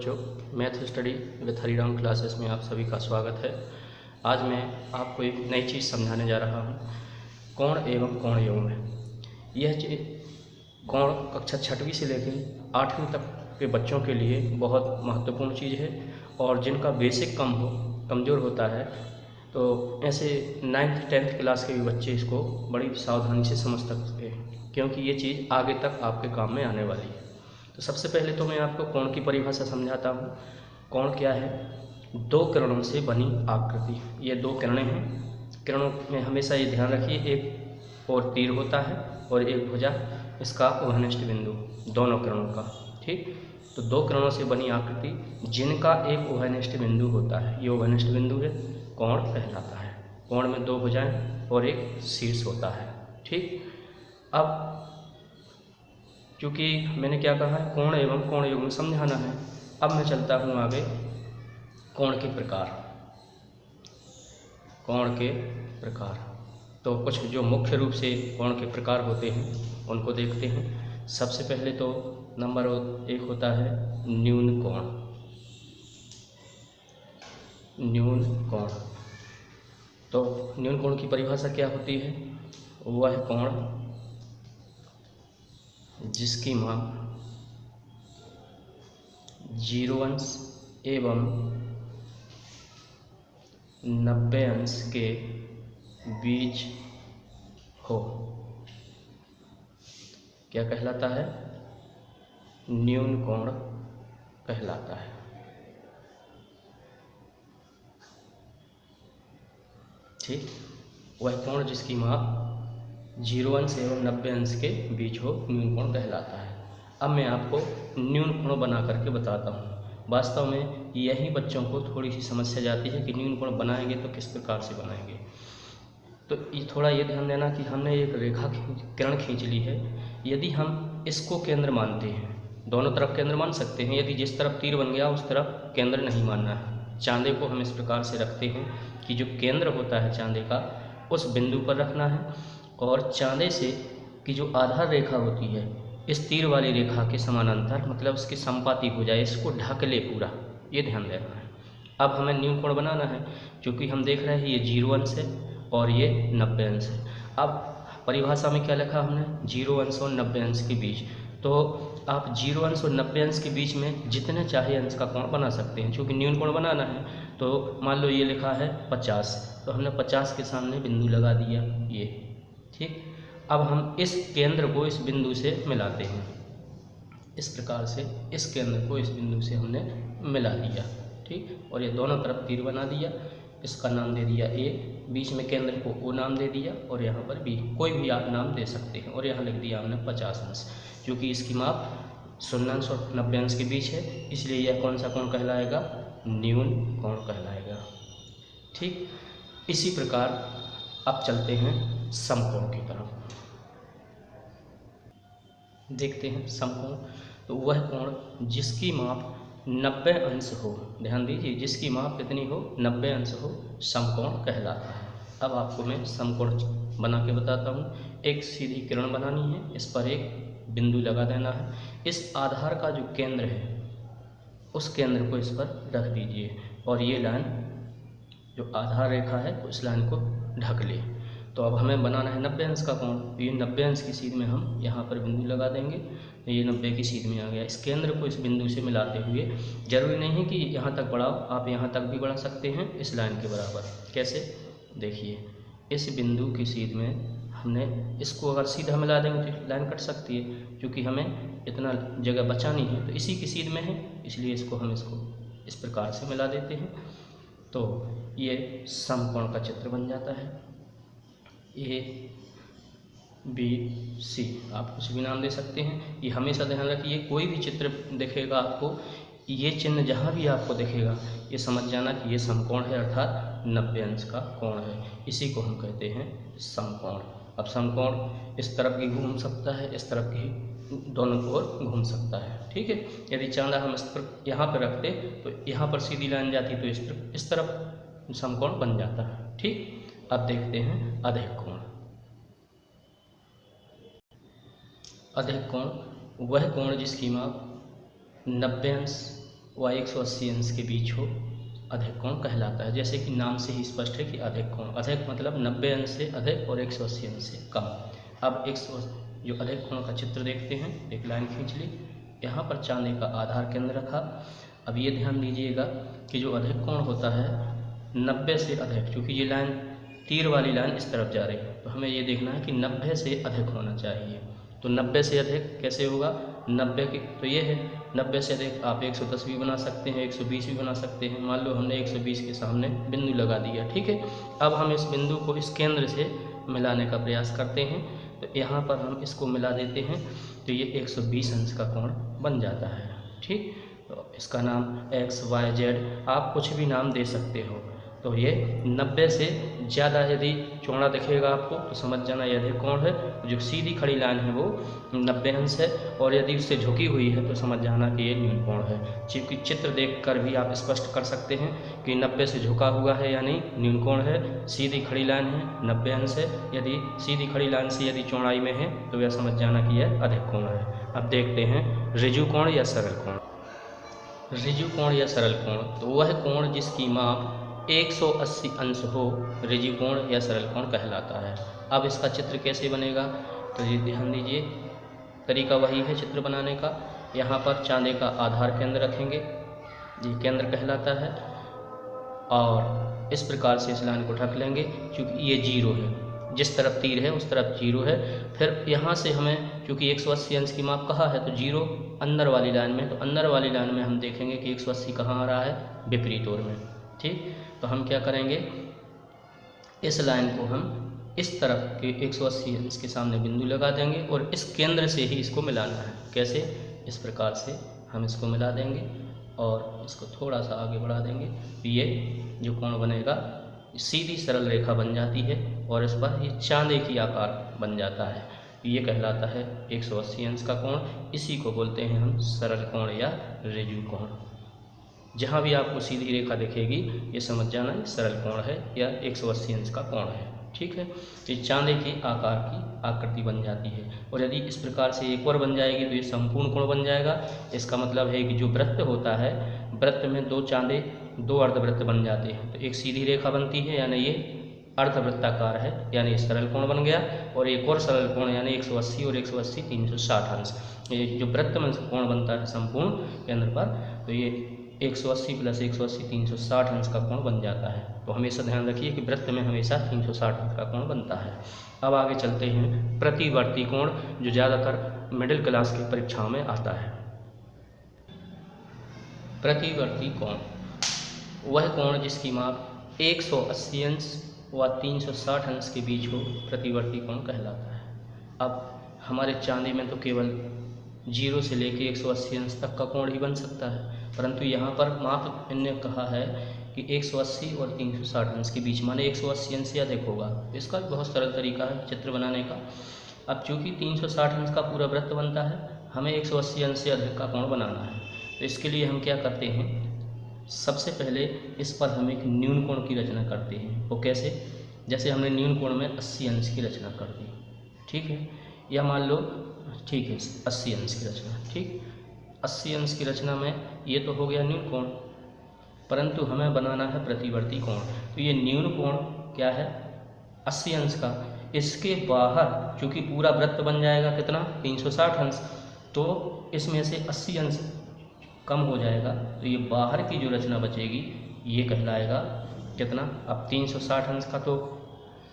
बच्चों, math study with Hariram classes में आप सभी का स्वागत है। आज मैं आपको एक नई चीज़ समझाने जा रहा हूँ, कोण एवं कोण युग्म। यह कोण कक्षा 6वीं से लेकर 8वीं तक के बच्चों के लिए बहुत महत्वपूर्ण चीज़ है और जिनका बेसिक कमज़ोर होता है, तो ऐसे 9th 10th क्लास के भी बच्चे इसको बड़ी सावधानी से समझ सकते हैं, क्योंकि ये चीज़ आगे तक आपके काम में आने वाली है। तो सबसे पहले तो मैं आपको कोण की परिभाषा समझाता हूँ। कोण क्या है? दो किरणों से बनी आकृति। ये दो किरणें हैं। किरणों में हमेशा ये ध्यान रखिए, एक और तीर होता है और एक भुजा, इसका उभयनिष्ठ बिंदु, दोनों किरणों का। ठीक, तो दो किरणों से बनी आकृति जिनका एक उभयनिष्ठ बिंदु होता है, ये उभयनिष्ठ बिंदु है, कोण कहलाता है। कोण में दो भुजाएं और एक शीर्ष होता है। ठीक, अब क्योंकि मैंने क्या कहा है, कोण एवं कोण युग्म समझाना है। अब मैं चलता हूँ आगे कोण के प्रकार। कोण के प्रकार तो कुछ जो मुख्य रूप से कोण के प्रकार होते हैं उनको देखते हैं। सबसे पहले तो नंबर 1 होता है न्यून कोण। न्यून कोण, तो न्यून कोण की परिभाषा क्या होती है? वह कोण जिसकी माप 0 अंश एवं 90 अंश के बीच हो, क्या कहलाता है? न्यून कोण कहलाता है। ठीक, वह कोण जिसकी माप 0 अंश एवं 90 अंश के बीच हो, न्यून कोण कहलाता है। अब मैं आपको न्यून कोण बना करके बताता हूँ। वास्तव में यही बच्चों को थोड़ी सी समस्या जाती है कि न्यून कोण बनाएंगे तो किस प्रकार से बनाएंगे। तो ये थोड़ा ये ध्यान देना कि हमने एक रेखा किरण खींच ली है। यदि हम इसको केंद्र मानते हैं, दोनों तरफ केंद्र मान सकते हैं, यदि जिस तरफ तीर बन गया उस तरफ केंद्र नहीं मानना है। चांदे को हम इस प्रकार से रखते हैं कि जो केंद्र होता है चांदे का, उस बिंदु पर रखना है और चांदे से की जो आधार रेखा होती है इस तीर वाली रेखा के समानांतर, मतलब उसके संपाती हो जाए, इसको ढक ले पूरा, ये ध्यान देना है। अब हमें न्यून कोण बनाना है, क्योंकि हम देख रहे हैं ये 0 अंश है और ये 90 अंश है। अब परिभाषा में क्या लिखा हमने? 0 अंश और 90 अंश के बीच। तो आप 0 अंश और 90 अंश के बीच में जितने चाहे अंश का कोण बना सकते हैं। क्योंकि न्यून कोण बनाना है तो मान लो ये लिखा है 50, तो हमने 50 के सामने बिंदु लगा दिया ये। ठीक, अब हम इस केंद्र को इस बिंदु से मिलाते हैं, इस प्रकार से इस केंद्र को इस बिंदु से हमने मिला दिया। ठीक, और ये दोनों तरफ तीर बना दिया, इसका नाम दे दिया A, बीच में केंद्र को O नाम दे दिया और यहाँ पर B, कोई भी आप नाम दे सकते हैं। और यहाँ लिख दिया हमने 50 अंश, क्योंकि इसकी माप 0 अंश और 90 अंश के बीच है, इसलिए यह कौन सा कोण कहलाएगा? न्यून कोण कहलाएगा। ठीक, इसी प्रकार अब चलते हैं समकोण की तरफ, देखते हैं समकोण। तो वह कोण जिसकी माप 90 अंश हो, ध्यान दीजिए, जिसकी माप कितनी हो? 90 अंश हो, समकोण कहलाता है। अब आपको मैं समकोण बना के बताता हूँ। एक सीधी किरण बनानी है, इस पर एक बिंदु लगा देना है। इस आधार का जो केंद्र है उस केंद्र को इस पर रख दीजिए और ये लाइन जो आधार रेखा है उस लाइन को ढक ले। तो अब हमें बनाना है 90 अंश का कोण। ये 90 अंश की सीध में हम यहाँ पर बिंदु लगा देंगे, तो ये 90 की सीध में आ गया। इस केंद्र को इस बिंदु से मिलाते हुए, जरूरी नहीं है कि यहाँ तक बढ़ाओ, आप यहाँ तक भी बढ़ा सकते हैं इस लाइन के बराबर। कैसे? देखिए, इस बिंदु की सीध में हमने इसको अगर सीधा मिला देंगे तो लाइन कट सकती है, क्योंकि हमें इतना जगह बचा नहीं है, तो इसी की सीध में है, इसलिए इसको हम इस प्रकार से मिला देते हैं। तो ये समकोण का चित्र बन जाता है। ABC, आप कुछ भी नाम दे सकते हैं। ये हमेशा ध्यान रखिए, कोई भी चित्र दिखेगा आपको, ये चिन्ह जहाँ भी आपको दिखेगा, ये समझ जाना कि ये समकोण है, अर्थात 90 अंश का कोण है। इसी को हम कहते हैं समकोण। अब समकोण इस तरफ भी घूम सकता है, इस तरफ भी, दोनों ओर घूम सकता है। ठीक है, यदि चांदा हम इस पर यहाँ पर रखते तो यहाँ पर सीधी लाइन जाती तो इस तरफ समकोण बन जाता है। ठीक, अब देखते हैं अधिक कोण। अधिक कोण वह कोण जिसकी माप 90 अंश वह 180 अंश के बीच हो, अधिक कोण कहलाता है। जैसे कि नाम से ही स्पष्ट है कि अधिक कोण, अधिक मतलब 90 अंश से अधिक और 180 अंश से कम। अब जो अधिक कोण का चित्र देखते हैं, एक लाइन खींच ली, यहाँ पर चांदी का आधार केंद्र रखा। अब ये ध्यान दीजिएगा कि जो अधिक कोण होता है 90 से अधिक, क्योंकि ये लाइन तीर वाली लाइन इस तरफ जा रही है, तो हमें ये देखना है कि 90 से अधिक होना चाहिए। तो 90 से अधिक कैसे होगा, 90 के तो ये है 90 से अधिक आप 110 भी बना सकते हैं, 120 भी बना सकते हैं। मान लो हमने 120 के सामने बिंदु लगा दिया, ठीक है। अब हम इस बिंदु को इस केंद्र से मिलाने का प्रयास करते हैं, तो यहाँ पर हम इसको मिला देते हैं, तो ये 120 अंश का कोण बन जाता है, ठीक। तो इसका नाम x, y, z आप कुछ भी नाम दे सकते हो। तो ये 90 से ज़्यादा यदि चौड़ा दिखेगा आपको तो समझ जाना यह अधिक कोण है। जो सीधी खड़ी लाइन है वो 90 अंश है, और यदि उससे झुकी हुई है तो समझ जाना कि ये न्यून कोण है। क्योंकि चित्र देखकर भी आप स्पष्ट कर सकते हैं कि 90 से झुका हुआ है यानी न्यून कोण है, सीधी खड़ी लाइन है 90 अंश है। यदि सीधी खड़ी लाइन से यदि चौड़ाई में है तो यह समझ जाना कि यह अधिक कोण है। अब देखते हैं ऋजु कोण या सरल कोण। ऋजु कोण या सरल कोण, तो वह कोण जिसकी माप 180 अंश हो, ऋजु कोण या सरल कोण कहलाता है। अब इसका चित्र कैसे बनेगा, तो ये ध्यान दीजिए, तरीका वही है चित्र बनाने का। यहाँ पर चांदी का आधार केंद्र रखेंगे, ये केंद्र कहलाता है, और इस प्रकार से इस लाइन को ढक लेंगे, क्योंकि ये जीरो है, जिस तरफ तीर है उस तरफ जीरो है। फिर यहाँ से हमें क्योंकि 180 अंश की माप कहा है तो जीरो अंदर वाली लाइन में, तो अंदर वाली लाइन में हम देखेंगे कि 180 कहाँ आ रहा है, विपरीत ओर में, ठीक। तो हम क्या करेंगे, इस लाइन को हम इस तरफ के 180 अंश के सामने बिंदु लगा देंगे और इस केंद्र से ही इसको मिलाना है। कैसे, इस प्रकार से हम इसको मिला देंगे और इसको थोड़ा सा आगे बढ़ा देंगे, तो ये जो कोण बनेगा सीधी सरल रेखा बन जाती है और इस पर ये चांदी की आकार बन जाता है। ये कहलाता है 180 अंश का कोण। इसी को बोलते हैं हम सरल कोण या ऋजु कोण। जहाँ भी आपको सीधी रेखा दिखेगी ये समझ जाना ये सरल कोण है या 180 अंश का कोण है, ठीक है। ये चांदी की आकार की आकृति बन जाती है, और यदि इस प्रकार से एक और बन जाएगी तो ये संपूर्ण कोण बन जाएगा। इसका मतलब है कि जो वृत्त होता है, वृत्त में दो अर्धवृत्त बन जाते हैं, तो एक सीधी रेखा बनती है यानी ये अर्धवृत्ताकार है, यानी सरल कोण बन गया। और एक और सरल कोण यानी 180 और 180 360 अंश, ये जो वृत्त में कोण बनता है संपूर्ण केंद्र पर, तो ये 180 + 180 360 अंश का कोण बन जाता है। तो हमेशा ध्यान रखिए कि वृत्त में हमेशा 360 अंश का कोण बनता है। अब आगे चलते हैं प्रतिवर्ती कोण, जो ज़्यादातर मिडिल क्लास की परीक्षाओं में आता है। प्रतिवर्ती कोण वह कोण जिसकी माप 180 अंश व 360 अंश के बीच हो, प्रतिवर्ती कोण कहलाता है। अब हमारे चांदी में तो केवल 0 से लेकर 180 अंश तक का कोण ही बन सकता है, परंतु यहाँ पर माप इनने कहा है कि 180 और 360 अंश के बीच, माने 180 अंश से अधिक होगा। इसका बहुत सरल तरीका है चित्र बनाने का। अब चूँकि 360 अंश का पूरा वृत्त बनता है, हमें 180 अंश से अधिक का कोण बनाना है। तो इसके लिए हम क्या करते हैं, सबसे पहले इस पर हम एक न्यून कोण की रचना करते हैं। वो कैसे, जैसे हमने न्यून कोण में 80 अंश की रचना कर दी, ठीक है, या मान लो ठीक है 80 अंश की रचना, ठीक। 80 अंश की रचना में ये तो हो गया न्यून कोण, परंतु हमें बनाना है प्रतिवर्ती कोण। तो ये न्यून कोण क्या है, 80 अंश का, इसके बाहर चूँकि पूरा वृत्त बन जाएगा कितना 360 अंश, तो इसमें से 80 अंश कम हो जाएगा, तो ये बाहर की जो रचना बचेगी ये कहलाएगा कितना, अब 360 अंश का तो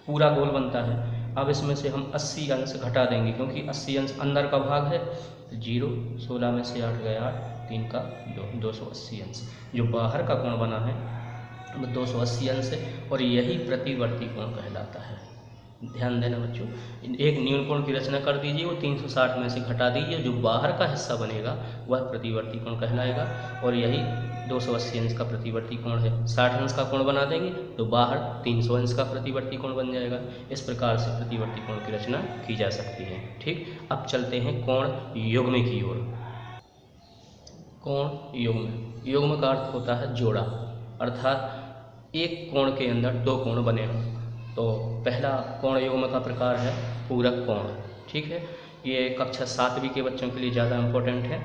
पूरा गोल बनता है, अब इसमें से हम 80 अंश घटा देंगे, क्योंकि 80 अंश अंदर का भाग है, 0 16 में से 8 गया 8, 3 का 2, 280 अंश। जो बाहर का कोण बना है वो 280 अंश है, और यही प्रतिवर्ती कोण कहलाता है। ध्यान देना बच्चों, एक न्यून कोण की रचना कर दीजिए, वो 360 में से घटा दीजिए, जो बाहर का हिस्सा बनेगा वह प्रतिवर्ती कोण कहलाएगा, और यही 280 अंश का प्रतिवर्ती कोण है। 60 अंश का कोण बना देंगे तो बाहर 300 अंश का प्रतिवर्ती कोण बन जाएगा। इस प्रकार से प्रतिवर्ती कोण की रचना की जा सकती है, ठीक। अब चलते हैं कोण युग्म की ओर। कोण युग्म, युग्म का अर्थ होता है जोड़ा, अर्थात एक कोण के अंदर दो कोण बने हों। तो पहला कोण युग्म का प्रकार है पूरक कोण, ठीक है। ये कक्षा 7वीं के बच्चों के लिए ज़्यादा इम्पोर्टेंट है।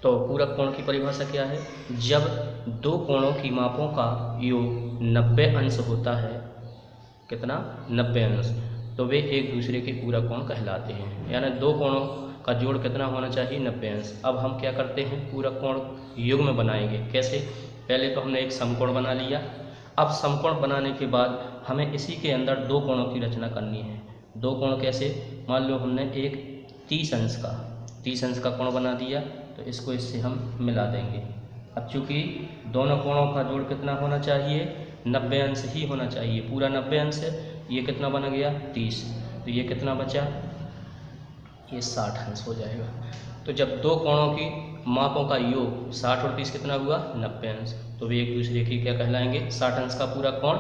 तो पूरक कोण की परिभाषा क्या है? जब दो कोणों की मापों का योग 90 अंश होता है, कितना? 90 अंश, तो वे एक दूसरे के पूरक कोण कहलाते हैं। यानी दो कोणों का जोड़ कितना होना चाहिए? 90 अंश। अब हम क्या करते हैं? पूरक कोण युग्म बनाएंगे। कैसे? पहले तो हमने एक समकोण बना लिया। अब समकोण बनाने के बाद हमें इसी के अंदर दो कोणों की रचना करनी है। दो कोण कैसे? मान लो हमने एक 30 अंश का कोण बना दिया, तो इसको इससे हम मिला देंगे। अब चूंकि दोनों कोणों का जोड़ कितना होना चाहिए? 90 अंश ही होना चाहिए। पूरा 90 अंश है, ये कितना बन गया? 30। तो ये कितना बचा? ये 60 अंश हो जाएगा। तो जब दो कोणों की मापों का योग 60 और 30 कितना हुआ? 90 अंश, तो वे एक दूसरे की क्या कहलाएंगे? 60 अंश का पूरा कोण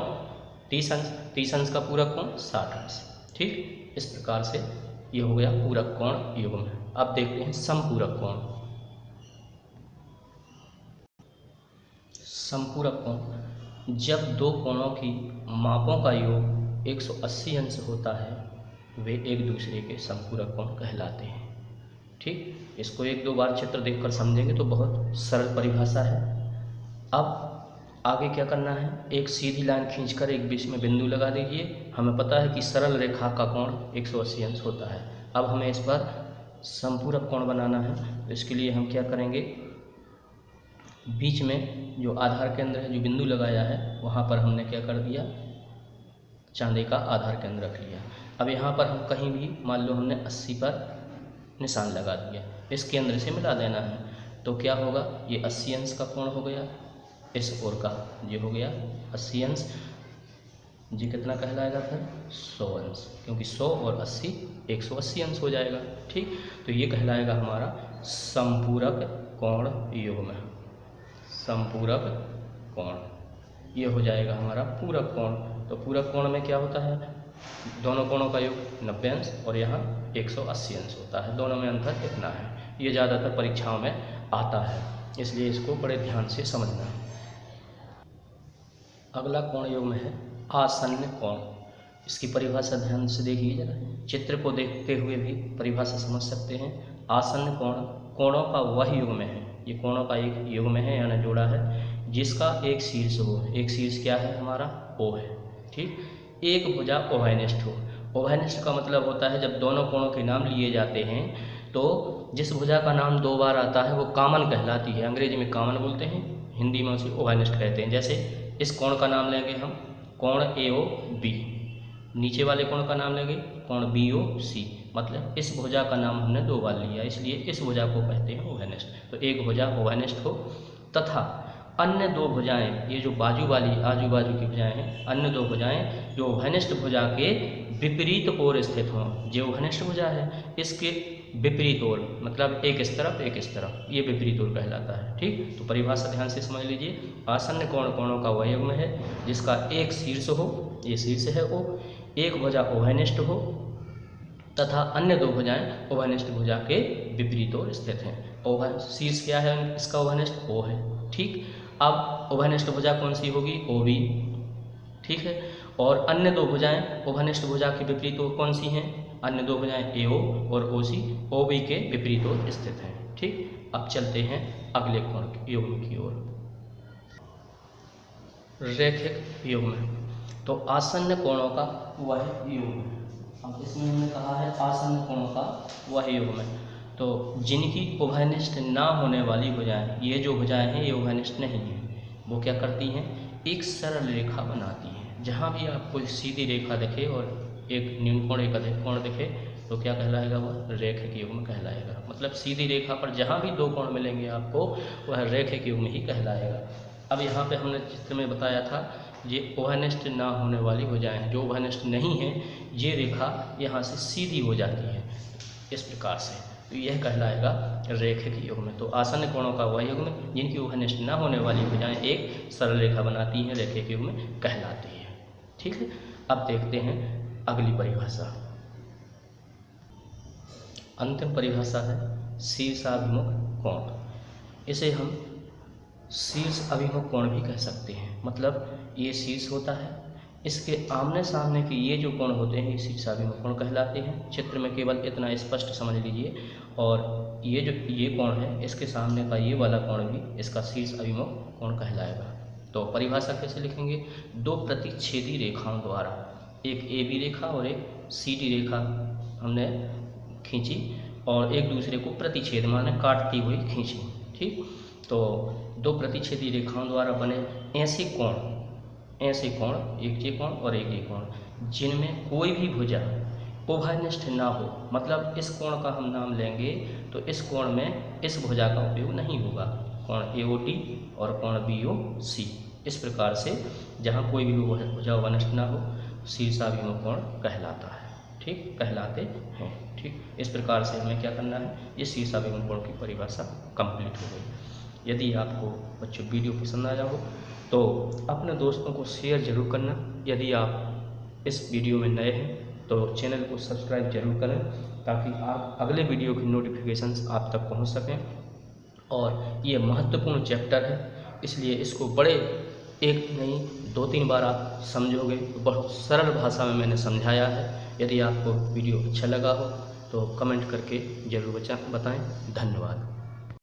30 अंश, 30 अंश का पूरा कोण 60 अंश। ठीक, इस प्रकार से ये हो गया पूरक कोण युग्म। अब देखते हैं समपूरक कोण। समपूरक कोण, जब दो कोणों की मापों का योग 180 अंश होता है, वे एक दूसरे के समपूरक कोण कहलाते हैं। ठीक, इसको एक दो बार चित्र देखकर समझेंगे तो बहुत सरल परिभाषा है। अब आगे क्या करना है? एक सीधी लाइन खींचकर एक बीच में बिंदु लगा दीजिए। हमें पता है कि सरल रेखा का कोण 180 अंश होता है। अब हमें इस पर समपूरक कोण बनाना है, तो इसके लिए हम क्या करेंगे? बीच में जो आधार केंद्र है, जो बिंदु लगाया है, वहाँ पर हमने क्या कर दिया? चांदी का आधार केंद्र रख लिया। अब यहाँ पर हम कहीं भी मान लो हमने 80 पर निशान लगा दिया, इस केंद्र से मिला देना है। तो क्या होगा? ये 80 अंश का कोण हो गया, इस ओर का ये हो गया 80 अंश। जी कितना कहलाएगा फिर? 100 अंश, क्योंकि 100 और 80 180 अंश हो जाएगा। ठीक, तो ये कहलाएगा हमारा समपूरक कोण युग्म। समपूरक कोण ये हो जाएगा हमारा पूरक कोण। तो पूरक कोण में क्या होता है? दोनों कोणों का योग 90 अंश और यहाँ 180 अंश होता है। दोनों में अंतर कितना है? ये ज़्यादातर परीक्षाओं में आता है, इसलिए इसको बड़े ध्यान से समझना है। अगला कोण युग्म है आसन्न कोण। इसकी परिभाषा ध्यान से देखिए जरा, चित्र को देखते हुए भी परिभाषा समझ सकते हैं। आसन्न कोण कोणों का वह युग्म है, ये कोणों का एक युग्म है यानी जोड़ा है, जिसका एक शीर्ष हो। एक शीर्ष क्या है हमारा? ओ है। ठीक, एक भुजा उभयनिष्ठ हो। उभयनिष्ठ का मतलब होता है जब दोनों कोणों के नाम लिए जाते हैं तो जिस भुजा का नाम दो बार आता है वो कॉमन कहलाती है। अंग्रेजी में कॉमन बोलते हैं, हिंदी में उसे उभयनिष्ठ कहते हैं। जैसे इस कोण का नाम लेंगे हम कोण AOB, नीचे वाले कोण का नाम लेंगे कोण BOC, मतलब इस भुजा का नाम हमने दो बार लिया, इसलिए इस भुजा को कहते हैं उभयनिष्ठ। तो एक भुजा उभयनिष्ठ हो तथा अन्य दो भुजाएं, ये जो बाजू वाली आजू बाजू की भुजाएं हैं, अन्य दो भुजाएं जो उभयनिष्ठ भुजा के विपरीत ओर स्थित हों। जो उभयनिष्ठ भुजा है इसके विपरीत ओर, मतलब एक इस तरफ एक इस तरफ, ये विपरीत ओर कहलाता है। ठीक, तो परिभाषा ध्यान से समझ लीजिए। आसन्न कोण कोणों का वह युग्म है जिसका एक शीर्ष हो, ये शीर्ष है O, एक भुजा उभयनिष्ठ हो तथा अन्य दो भुजाएं उभयनिष्ठ भुजा के विपरीत ओर स्थित हैं। शीर्ष क्या है इसका? उभयनिष्ठ O है। ठीक, अब उभयनिष्ठ भुजा कौन सी होगी? OB। ठीक है, और अन्य दो भुजाएं उभयनिष्ठ भुजा के विपरीत ओर कौन सी हैं? अन्य दो भुजाएं AO और OC OB के विपरीत ओर स्थित हैं। ठीक, अब चलते हैं अगले कोण युग्म की ओर, रैखिक युग्म। तो आसन्न कोणों का वह युग्म। अब इसमें हमने कहा है आसन्न कोणों का वह युग्म, तो जिनकी उभयनिष्ठ ना होने वाली भुजाएं, ये जो भुजाएं हैं ये उभयनिष्ठ नहीं हैं, वो क्या करती हैं? एक सरल रेखा बनाती हैं। जहाँ भी आपको सीधी रेखा दिखे और एक न्यून कोण एक अधिक कोण दिखे तो क्या कहलाएगा? वह रैखिक युग्म कहलाएगा। मतलब सीधी रेखा पर जहाँ भी दो कोण मिलेंगे आपको वह रैखिक युग्म ही कहलाएगा। अब यहाँ पे हमने चित्र में बताया था ये उभयनिष्ठ ना होने वाली भुजाएं हैं, जो उभयनिष्ठ नहीं हैं ये रेखा यहाँ से सीधी हो जाती है इस प्रकार से, तो यह कहलाएगा रैखिक युग्म। तो आसन्न कोणों का वह युग्म जिनकी उभयनिष्ठ न होने वाली भुजाएं एक सरल रेखा बनाती हैं, रैखिक युग्म कहलाती है। ठीक है, अब देखते हैं अगली परिभाषा। अंतिम परिभाषा है शीर्षाभिमुख कोण। इसे हम शीर्ष अभिमुख कोण भी कह सकते हैं। मतलब ये शीर्ष होता है, इसके आमने सामने के ये जो कोण होते हैं ये शीर्षाभिमुख कोण कहलाते हैं। चित्र में केवल इतना स्पष्ट समझ लीजिए। और ये कोण है, इसके सामने का ये वाला कोण भी इसका शीर्षाभिमुख कोण कहलाएगा। तो परिभाषा कैसे लिखेंगे? दो प्रतिच्छेदी रेखाओं द्वारा, एक AB रेखा और एक CD रेखा हमने खींची और एक दूसरे को प्रतिच्छेद माने काटती हुई खींची। ठीक, तो दो प्रतिच्छेदी रेखाओं द्वारा बने ऐसे कोण, एक ये कोण और एक ये कोण, जिनमें कोई भी भुजा उभयनिष्ठ ना हो, मतलब इस कोण का हम नाम लेंगे तो इस कोण में इस भुजा का उपयोग नहीं होगा, कोण AOT और कोण BOC। इस प्रकार से जहाँ कोई भी भुजा उभयनिष्ठ ना हो, शीर्षाभिमुख कोण कहलाता है। ठीक, कहलाते हैं। ठीक, इस प्रकार से हमें क्या करना है, ये शीर्षाभिमुख कोण की परिभाषा कंप्लीट हो गई। यदि आपको बच्चों वीडियो पसंद आया हो तो अपने दोस्तों को शेयर जरूर करना। यदि आप इस वीडियो में नए हैं तो चैनल को सब्सक्राइब जरूर करें, ताकि आप अगले वीडियो की नोटिफिकेशंस आप तक पहुंच सकें। और ये महत्वपूर्ण चैप्टर है, इसलिए इसको बड़े एक नहीं 2-3 बार आप समझोगे। बहुत सरल भाषा में मैंने समझाया है। यदि आपको वीडियो अच्छा लगा हो तो कमेंट करके ज़रूर बताएं। धन्यवाद।